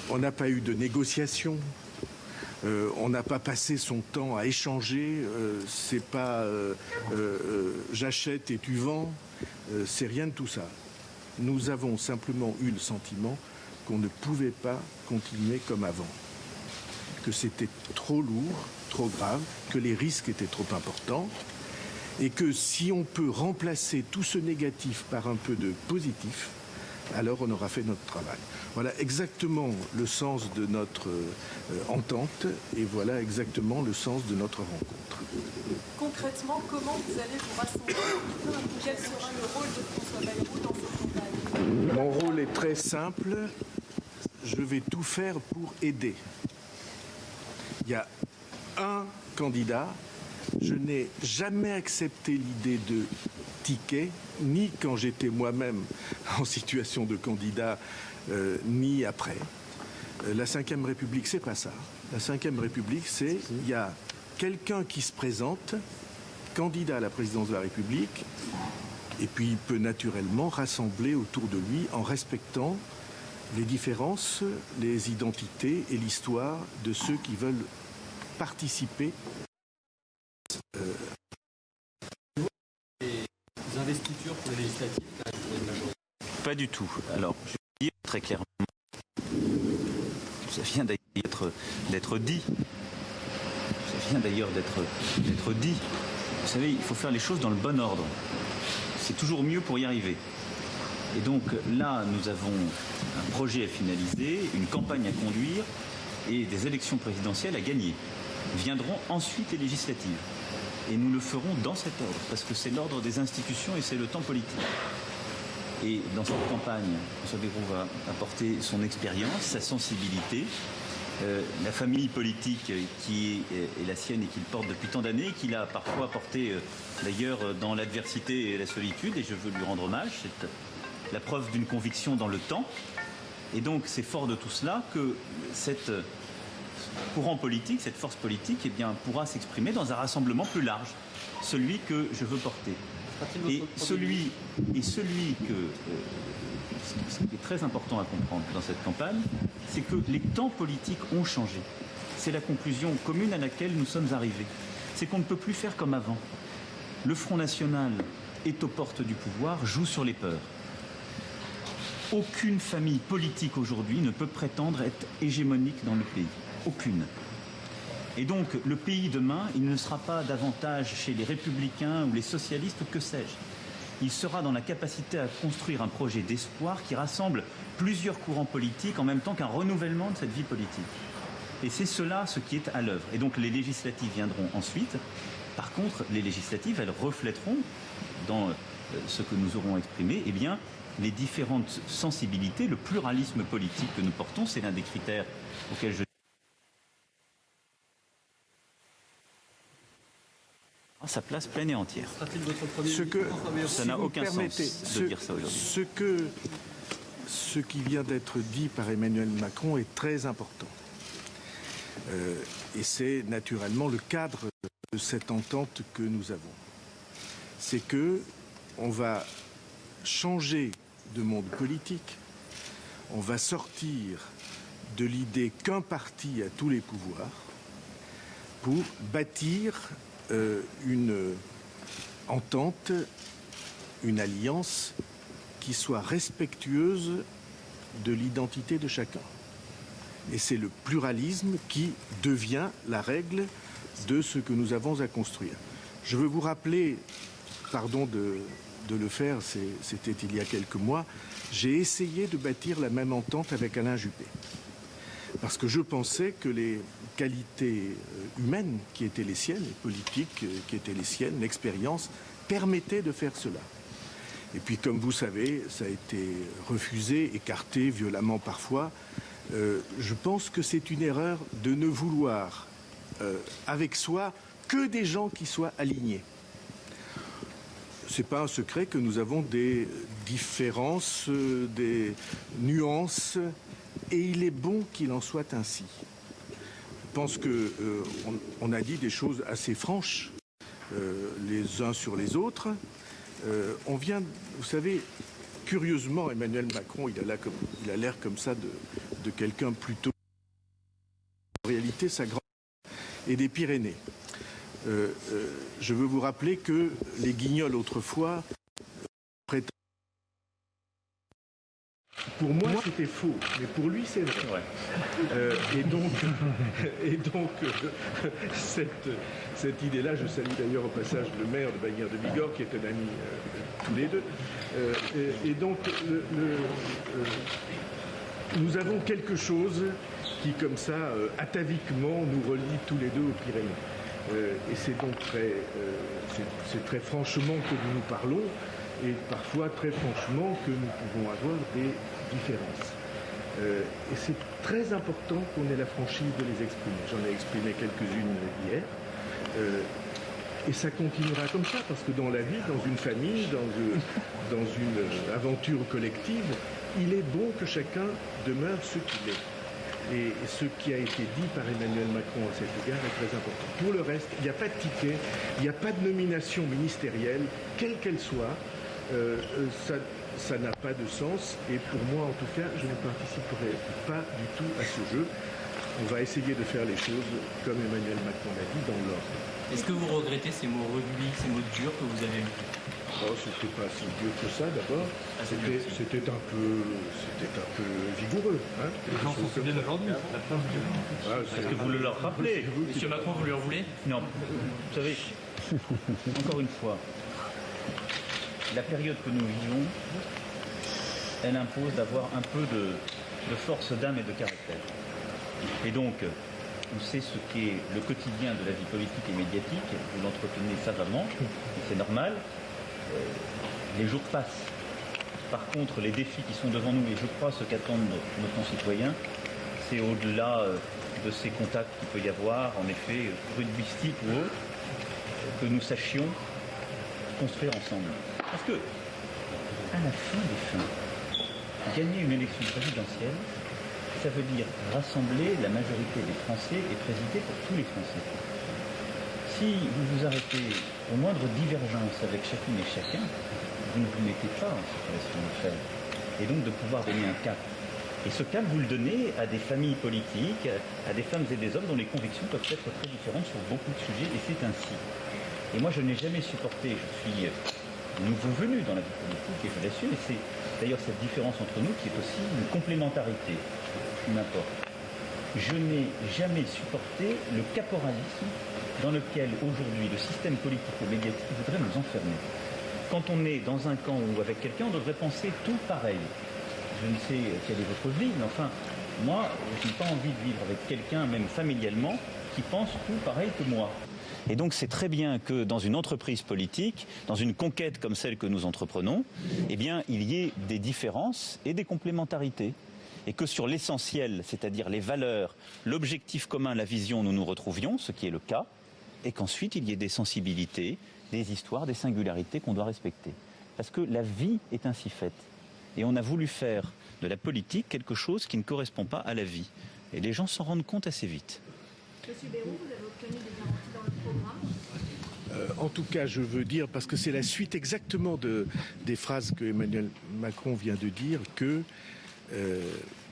[SPEAKER 4] on n'a pas eu de négociation. On n'a pas passé son temps à échanger, c'est pas j'achète et tu vends, c'est rien de tout ça. Nous avons simplement eu le sentiment qu'on ne pouvait pas continuer comme avant, que c'était trop lourd, trop grave, que les risques étaient trop importants et que si on peut remplacer tout ce négatif par un peu de positif, alors on aura fait notre travail. Voilà exactement le sens de notre entente et voilà exactement le sens de notre rencontre.
[SPEAKER 22] Concrètement, comment vous allez vous rassembler? Quel sera le rôle de François Bayrou dans cette campagne?
[SPEAKER 4] Mon rôle est très simple. Je vais tout faire pour aider. Il y a un candidat. Je n'ai jamais accepté l'idée de ticket, ni quand j'étais moi-même en situation de candidat, ni après. La Ve République, c'est pas ça. La Ve République, c'est il y a quelqu'un qui se présente, candidat à la présidence de la République, et puis il peut naturellement rassembler autour de lui en respectant les différences, les identités et l'histoire de ceux qui veulent participer.
[SPEAKER 13] Les investitures pour les législatives,
[SPEAKER 3] Pas du tout. Alors, je vais dire très clairement, ça vient d'ailleurs d'être dit. Ça vient d'ailleurs d'être dit. Vous savez, il faut faire les choses dans le bon ordre. C'est toujours mieux pour y arriver. Et donc là, nous avons un projet à finaliser, une campagne à conduire et des élections présidentielles à gagner. Viendront ensuite les législatives. Et nous le ferons dans cet ordre, parce que c'est l'ordre des institutions et c'est le temps politique. Et dans cette campagne, François Bayrou va apporter son expérience, sa sensibilité, la famille politique qui est la sienne et qu'il porte depuis tant d'années, qu'il a parfois porté d'ailleurs dans l'adversité et la solitude, et je veux lui rendre hommage. C'est la preuve d'une conviction dans le temps. Et donc c'est fort de tout cela que cette courant politique, cette force politique, eh bien, pourra s'exprimer dans un rassemblement plus large, celui que je veux porter. Et celui que, ce qui est très important à comprendre dans cette campagne, c'est que les temps politiques ont changé. C'est la conclusion commune à laquelle nous sommes arrivés. C'est qu'on ne peut plus faire comme avant. Le Front National est aux portes du pouvoir, joue sur les peurs. Aucune famille politique aujourd'hui ne peut prétendre être hégémonique dans le pays. Aucune. Et donc, le pays demain, il ne sera pas davantage chez les républicains ou les socialistes ou que sais-je. Il sera dans la capacité à construire un projet d'espoir qui rassemble plusieurs courants politiques en même temps qu'un renouvellement de cette vie politique. Et c'est cela ce qui est à l'œuvre. Et donc, les législatives viendront ensuite. Par contre, les législatives, elles reflèteront dans ce que nous aurons exprimé, eh bien, les différentes sensibilités, le pluralisme politique que nous portons, c'est l'un des critères auxquels je... sa place pleine et entière. Ça n'a aucun sens de dire ça aujourd'hui.
[SPEAKER 4] Ce qui vient d'être dit par Emmanuel Macron est très important. Et c'est naturellement le cadre de cette entente que nous avons. C'est que on va changer de monde politique, on va sortir de l'idée qu'un parti a tous les pouvoirs pour bâtir une entente, une alliance qui soit respectueuse de l'identité de chacun. Et c'est le pluralisme qui devient la règle de ce que nous avons à construire. Je veux vous rappeler, pardon de le faire, c'était il y a quelques mois, j'ai essayé de bâtir la même entente avec Alain Juppé. Parce que je pensais que les qualités humaines qui étaient les siennes, les politiques qui étaient les siennes, l'expérience, permettaient de faire cela. Et puis, comme vous savez, ça a été refusé, écarté violemment parfois. Je pense que c'est une erreur de ne vouloir avec soi que des gens qui soient alignés. Ce n'est pas un secret que nous avons des différences, des nuances, et il est bon qu'il en soit ainsi. Je pense qu'on a dit des choses assez franches les uns sur les autres. On vient, vous savez, curieusement, Emmanuel Macron, il a l'air comme ça de quelqu'un plutôt... En réalité, sa grand et des Pyrénées. Je veux vous rappeler que les Guignols, autrefois, pour moi, c'était faux, mais pour lui, c'est vrai. Et donc cette idée-là, je salue d'ailleurs au passage le maire de Bagnères de Bigorre, qui est un ami tous les deux. Et donc, nous avons quelque chose qui, comme ça, ataviquement, nous relie tous les deux aux Pyrénées. Et c'est donc très franchement que nous nous parlons, et parfois très franchement que nous pouvons avoir des différences. Et c'est très important qu'on ait la franchise de les exprimer. J'en ai exprimé quelques-unes hier. Et ça continuera comme ça, parce que dans la vie, dans une famille, dans une aventure collective, il est bon que chacun demeure ce qu'il est. Et ce qui a été dit par Emmanuel Macron à cet égard est très important. Pour le reste, il n'y a pas de ticket, il n'y a pas de nomination ministérielle, quelle qu'elle soit. Ça n'a pas de sens. Et pour moi, en tout cas, je ne participerai pas du tout à ce jeu. On va essayer de faire les choses comme Emmanuel Macron l'a dit, dans l'ordre.
[SPEAKER 13] Est-ce que vous regrettez ces mots réguliers, ces mots durs que vous avez eus?
[SPEAKER 4] Oh, c'était pas si dur que ça d'abord. C'était un peu vigoureux. Hein,
[SPEAKER 13] les gens s'en souviennent aujourd'hui.
[SPEAKER 3] Est-ce que vous le leur rappelez?
[SPEAKER 13] Monsieur Macron, vous lui en voulez?
[SPEAKER 3] Non. Vous savez, encore une fois, la période que nous vivons, elle impose d'avoir un peu de force d'âme et de caractère. Et donc, on sait ce qu'est le quotidien de la vie politique et médiatique, vous l'entretenez savamment, c'est normal. Les jours passent. Par contre, les défis qui sont devant nous, et je crois ce qu'attendent nos concitoyens, c'est au-delà de ces contacts qu'il peut y avoir, en effet, rugbystiques ou autres, que nous sachions construire ensemble. Parce que, à la fin des fins, gagner une élection présidentielle, ça veut dire rassembler la majorité des Français et présider pour tous les Français. Si vous vous arrêtez aux moindres divergences avec chacune et chacun, vous ne vous mettez pas en situation de faire. Et donc de pouvoir donner un cap. Et ce cap, vous le donnez à des familles politiques, à des femmes et des hommes dont les convictions peuvent être très différentes sur beaucoup de sujets, et c'est ainsi. Et moi, je n'ai jamais supporté, je suis nouveau venu dans la vie politique, et je l'assume, et c'est d'ailleurs cette différence entre nous qui est aussi une complémentarité qui m'importe. Je n'ai jamais supporté le caporalisme dans lequel aujourd'hui le système politique et médiatique voudrait nous enfermer. Quand on est dans un camp ou avec quelqu'un, on devrait penser tout pareil. Je ne sais quelle est votre vie, mais enfin, moi, je n'ai pas envie de vivre avec quelqu'un, même familialement, qui pense tout pareil que moi. Et donc c'est très bien que dans une entreprise politique, dans une conquête comme celle que nous entreprenons, eh bien, il y ait des différences et des complémentarités. Et que sur l'essentiel, c'est-à-dire les valeurs, l'objectif commun, la vision, nous nous retrouvions, ce qui est le cas, et qu'ensuite il y ait des sensibilités, des histoires, des singularités qu'on doit respecter. Parce que la vie est ainsi faite. Et on a voulu faire de la politique quelque chose qui ne correspond pas à la vie. Et les gens s'en rendent compte assez vite.
[SPEAKER 22] Monsieur Bayrou, vous avez obtenu des garanties dans le programme ?
[SPEAKER 4] En tout cas, je veux dire, parce que c'est la suite exactement des phrases que Emmanuel Macron vient de dire, que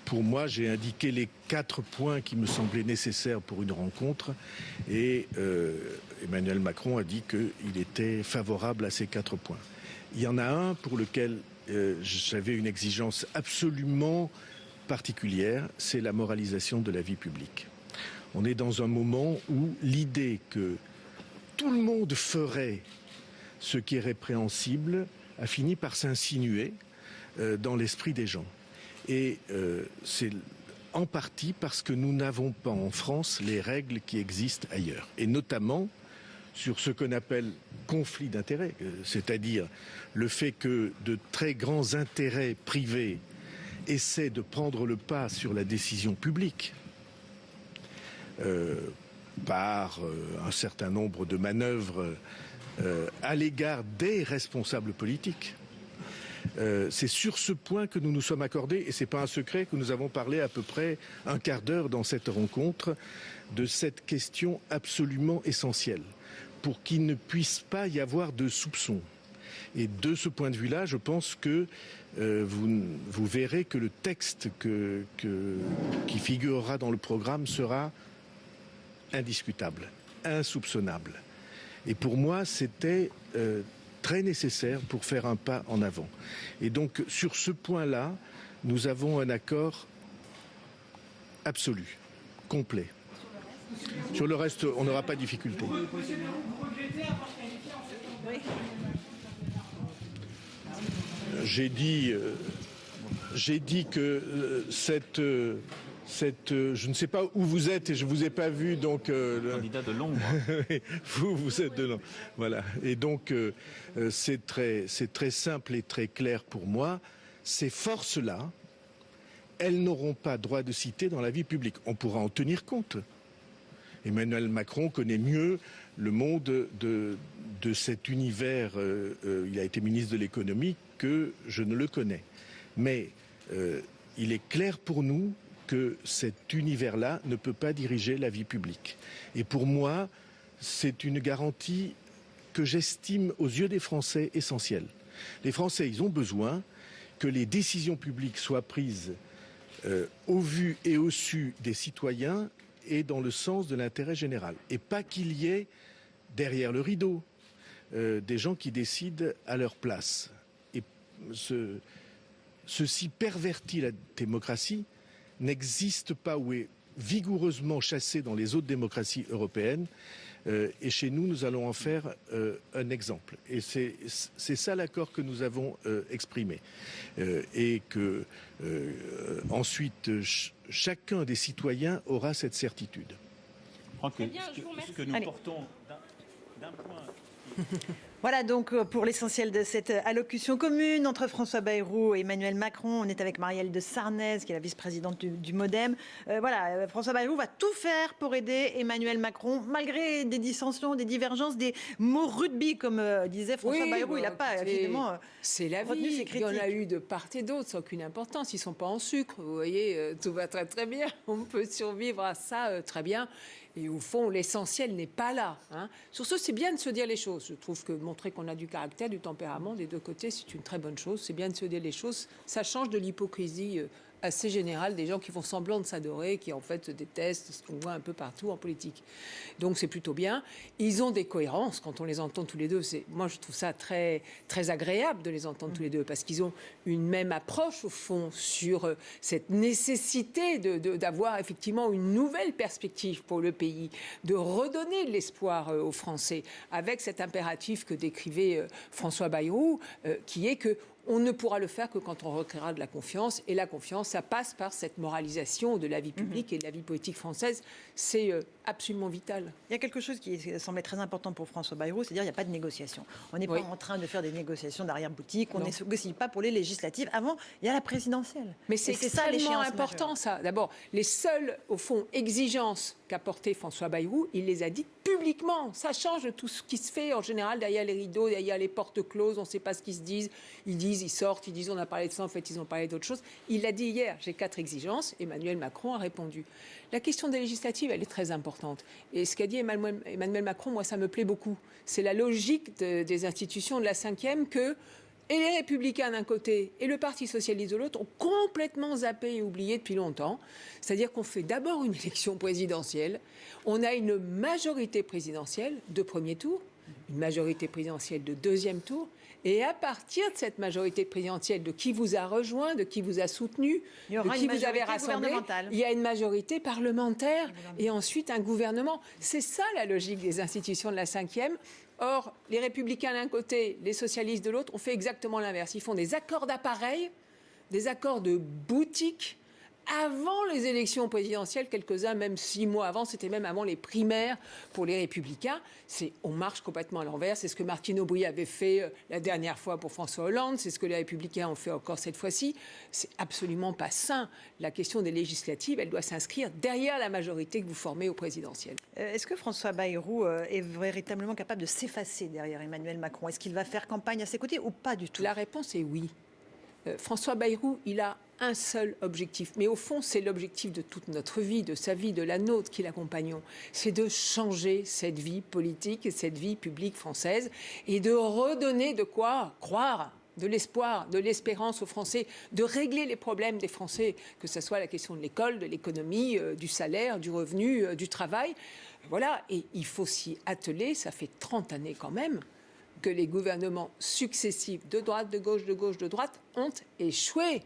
[SPEAKER 4] pour moi, j'ai indiqué les 4 points qui me semblaient nécessaires pour une rencontre, et Emmanuel Macron a dit qu'il était favorable à ces 4 points. Il y en a un pour lequel j'avais une exigence absolument particulière, c'est la moralisation de la vie publique. On est dans un moment où l'idée que tout le monde ferait ce qui est répréhensible a fini par s'insinuer dans l'esprit des gens. Et c'est en partie parce que nous n'avons pas en France les règles qui existent ailleurs. Et notamment sur ce qu'on appelle conflit d'intérêts, c'est-à-dire le fait que de très grands intérêts privés essaient de prendre le pas sur la décision publique par un certain nombre de manœuvres à l'égard des responsables politiques. C'est sur ce point que nous nous sommes accordés, et ce n'est pas un secret que nous avons parlé à peu près un quart d'heure dans cette rencontre, de cette question absolument essentielle, pour qu'il ne puisse pas y avoir de soupçons. Et de ce point de vue-là, je pense que vous verrez que le texte qui figurera dans le programme sera indiscutable, insoupçonnable. Et pour moi, c'était très nécessaire pour faire un pas en avant. Et donc, sur ce point-là, nous avons un accord absolu, complet. Sur le reste, on n'aura pas de difficulté. J'ai dit que je ne sais pas où vous êtes et je vous ai pas vu, donc
[SPEAKER 3] candidat de l'ombre.
[SPEAKER 4] vous êtes de l'ombre. Voilà. Et donc c'est très simple et très clair pour moi. Ces forces-là, elles n'auront pas droit de cité dans la vie publique. On pourra en tenir compte. Emmanuel Macron connaît mieux le monde de cet univers. Il a été ministre de l'économie que je ne le connais. Mais il est clair pour nous que cet univers-là ne peut pas diriger la vie publique. Et pour moi, c'est une garantie que j'estime aux yeux des Français essentielle. Les Français, ils ont besoin que les décisions publiques soient prises au vu et au su des citoyens et dans le sens de l'intérêt général. Et pas qu'il y ait derrière le rideau des gens qui décident à leur place. Et ceci pervertit la démocratie, n'existe pas ou est vigoureusement chassé dans les autres démocraties européennes. Et chez nous, nous allons en faire un exemple. Et c'est ça l'accord que nous avons exprimé. Et que ensuite, chacun des citoyens aura cette certitude.
[SPEAKER 3] crois que ce que nous portons d'un point...
[SPEAKER 1] Voilà donc pour l'essentiel de cette allocution commune entre François Bayrou et Emmanuel Macron. On est avec Marielle de Sarnez, qui est la vice-présidente du MoDem. François Bayrou va tout faire pour aider Emmanuel Macron, malgré des dissensions, des divergences, des mots rugby, comme disait François Bayrou. Il n'a pas, évidemment,
[SPEAKER 21] c'est la
[SPEAKER 1] retenu
[SPEAKER 21] vie.
[SPEAKER 1] ses critiques.
[SPEAKER 21] Il y en a eu de part et d'autre, sans aucune importance. Ils ne sont pas en sucre. Vous voyez, tout va très très bien. On peut survivre à ça très bien. Et au fond, l'essentiel n'est pas là. Sur ce, c'est bien de se dire les choses. Je trouve que montrer qu'on a du caractère, du tempérament des deux côtés, c'est une très bonne chose. C'est bien de se dire les choses. Ça change de l'hypocrisie assez générale des gens qui font semblant de s'adorer, qui en fait se détestent, ce qu'on voit un peu partout en politique. Donc c'est plutôt bien. Ils ont des cohérences quand on les entend tous les deux. Moi, je trouve ça très, très agréable de les entendre tous les deux, parce qu'ils ont une même approche, au fond, sur cette nécessité d'avoir effectivement une nouvelle perspective pour le pays, de redonner de l'espoir aux Français, avec cet impératif que décrivait François Bayrou, qui est que on ne pourra le faire que quand on recréera de la confiance. Et la confiance, ça passe par cette moralisation de la vie publique et de la vie politique française. C'est absolument vital.
[SPEAKER 1] Il y a quelque chose qui semblait très important pour François Bayrou, c'est-à-dire qu'il n'y a pas de négociation. On n'est pas en train de faire des négociations d'arrière-boutique. On ne négocie pas pour les législatives. Avant, il y a la présidentielle.
[SPEAKER 21] Mais c'est extrêmement important, ça. D'abord, les seules, au fond, exigences qu'a portées François Bayrou, il les a dites publiquement. Ça change de tout ce qui se fait en général derrière les rideaux, derrière les portes closes. On ne sait pas ce qu'ils se disent. Ils sortent, ils disent on a parlé de ça, en fait ils ont parlé d'autre chose. Il l'a dit hier, j'ai 4 exigences. Emmanuel Macron a répondu. La question des législatives, elle est très importante. Et ce qu'a dit Emmanuel Macron, moi ça me plaît beaucoup. C'est la logique des institutions de la 5e que et les Républicains d'un côté et le Parti Socialiste de l'autre ont complètement zappé et oublié depuis longtemps. C'est-à-dire qu'on fait d'abord une élection présidentielle, on a une majorité présidentielle de premier tour, une majorité présidentielle de deuxième tour, et à partir de cette majorité présidentielle, de qui vous a rejoint, de qui vous a soutenu, de qui vous avez rassemblé, il y a une majorité parlementaire et ensuite un gouvernement. C'est ça la logique des institutions de la 5e. Or, les Républicains d'un côté, les socialistes de l'autre, ont fait exactement l'inverse. Ils font des accords d'appareil, des accords de boutique, avant les élections présidentielles, quelques-uns, même 6 mois avant, c'était même avant les primaires pour les Républicains. On marche complètement à l'envers. C'est ce que Martine Aubry avait fait la dernière fois pour François Hollande. C'est ce que les Républicains ont fait encore cette fois-ci. C'est absolument pas sain. La question des législatives, elle doit s'inscrire derrière la majorité que vous formez au présidentiel.
[SPEAKER 1] Est-ce que François Bayrou est véritablement capable de s'effacer derrière Emmanuel Macron? Est-ce qu'il va faire campagne à ses côtés ou pas du tout?
[SPEAKER 21] La réponse est oui. François Bayrou, il a un seul objectif. Mais au fond, c'est l'objectif de toute notre vie, de sa vie, de la nôtre qui l'accompagnons. C'est de changer cette vie politique et cette vie publique française et de redonner de quoi croire, de l'espoir, de l'espérance aux Français, de régler les problèmes des Français, que ce soit la question de l'école, de l'économie, du salaire, du revenu, du travail. Voilà, et il faut s'y atteler. Ça fait 30 années quand même que les gouvernements successifs de droite, de gauche, de droite ont échoué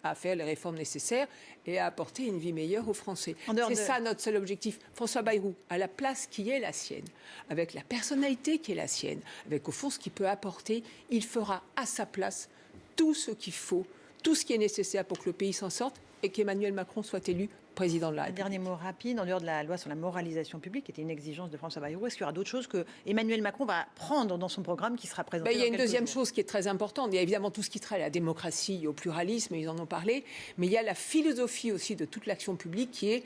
[SPEAKER 21] à faire les réformes nécessaires et à apporter une vie meilleure aux Français. C'est ça notre seul objectif. François Bayrou, à la place qui est la sienne, avec la personnalité qui est la sienne, avec au fond ce qu'il peut apporter, il fera à sa place tout ce qu'il faut, tout ce qui est nécessaire pour que le pays s'en sorte et qu'Emmanuel Macron soit élu président de la République.
[SPEAKER 1] Un dernier mot rapide, en dehors de la loi sur la moralisation publique, qui était une exigence de François Bayrou, est-ce qu'il y aura d'autres choses que Emmanuel Macron va prendre dans son programme qui sera présenté?
[SPEAKER 21] Il y a une deuxième chose qui est très importante. Il y a évidemment tout ce qui traite à la démocratie, au pluralisme, ils en ont parlé, mais il y a la philosophie aussi de toute l'action publique qui est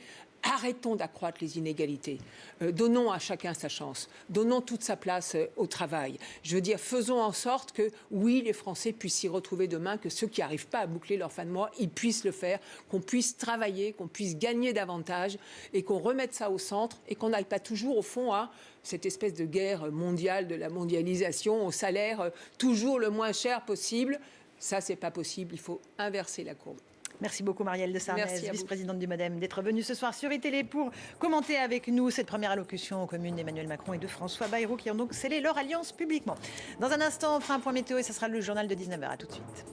[SPEAKER 21] arrêtons d'accroître les inégalités. Donnons à chacun sa chance. Donnons toute sa place au travail. Je veux dire, faisons en sorte que, oui, les Français puissent s'y retrouver demain, que ceux qui n'arrivent pas à boucler leur fin de mois, ils puissent le faire, qu'on puisse travailler, qu'on puisse gagner davantage et qu'on remette ça au centre et qu'on n'aille pas toujours, au fond, à cette espèce de guerre mondiale de la mondialisation, au salaire toujours le moins cher possible. Ça, c'est pas possible. Il faut inverser la courbe.
[SPEAKER 1] Merci beaucoup Marielle de Sarnez, vice-présidente du MoDem, d'être venue ce soir sur iTélé pour commenter avec nous cette première allocution aux communes d'Emmanuel Macron et de François Bayrou qui ont donc scellé leur alliance publiquement. Dans un instant, on fera un point météo et ce sera le journal de 19h. À tout de suite.